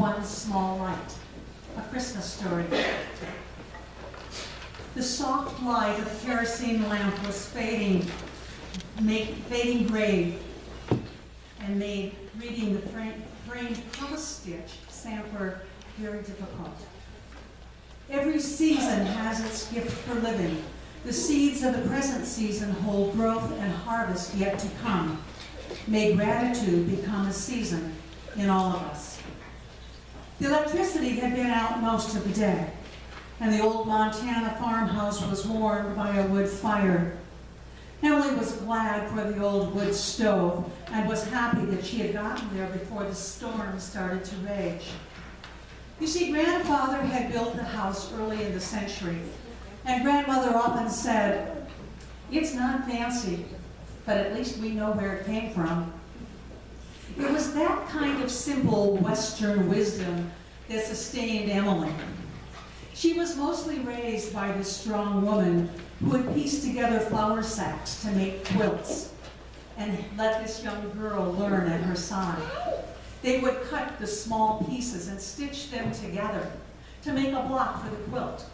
one small light, a Christmas story. The soft light of the kerosene lamp was fading gray, and made reading the framed cross-stitch sampler very difficult. Every season has its gift for living. The seeds of the present season hold growth and harvest yet to come. May gratitude become a season in all of us. The electricity had been out most of the day, and the old Montana farmhouse was warmed by a wood fire. Emily was glad for the old wood stove and was happy that she had gotten there before the storm started to rage. You see, Grandfather had built the house early in the century, and Grandmother often said, "It's not fancy, but at least we know where it came from." It was that kind of simple Western wisdom that sustained Emily. She was mostly raised by this strong woman who had pieced together flour sacks to make quilts and let this young girl learn at her side. They would cut the small pieces and stitch them together to make a block for the quilt,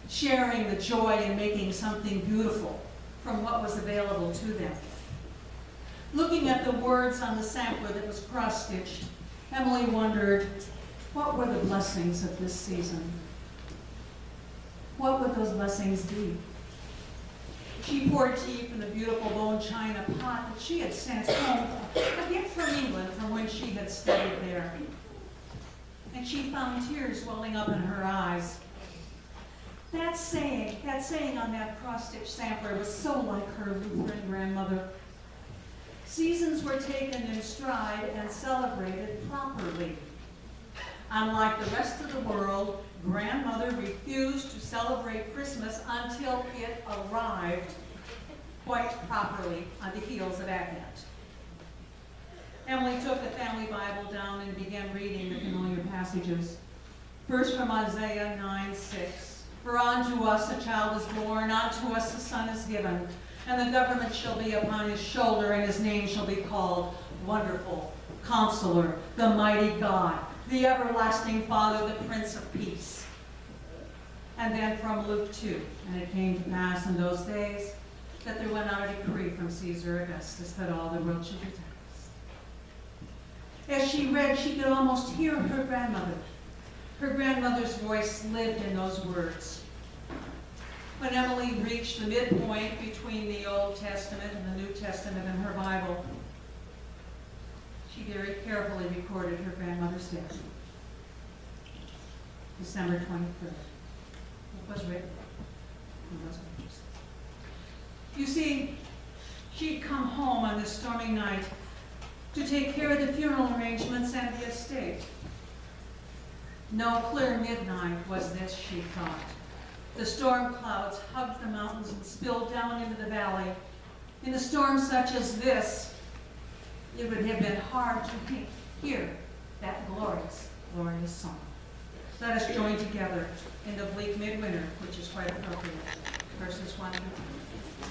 sharing the joy in making something beautiful from what was available to them. Looking at the words on the sampler that was cross-stitched, Emily wondered, what were the blessings of this season? What would those blessings be? She poured tea from the beautiful bone china pot that she had sent home, a gift from England from when she had studied there. And she found tears welling up in her eyes. That saying on that cross-stitch sampler was so like her Lutheran grandmother. Seasons were taken in stride and celebrated properly. Unlike the rest of the world, Grandmother refused to celebrate Christmas until it arrived quite properly on the heels of Advent. Emily took the family Bible down and began reading the familiar passages. First from Isaiah 9:6. For unto us a child is born, unto us a son is given, and the government shall be upon his shoulder, and his name shall be called Wonderful, Counselor, the Mighty God, the Everlasting Father, the Prince of Peace. And then from Luke 2, and it came to pass in those days that there went out a decree from Caesar Augustus that all the world should be taxed. As she read, she could almost hear her grandmother. Her grandmother's voice lived in those words. When Emily reached the midpoint between the Old Testament and the New Testament in her Bible, she very carefully recorded her grandmother's date, December 23rd. It was written. It was written. You see, she'd come home on this stormy night to take care of the funeral arrangements and the estate. No clear midnight was this, she thought. The storm clouds hugged the mountains and spilled down into the valley. In a storm such as this, it would have been hard to hear that glorious, glorious song. Let us join together in the bleak midwinter, which is quite appropriate, verses 1 through 3.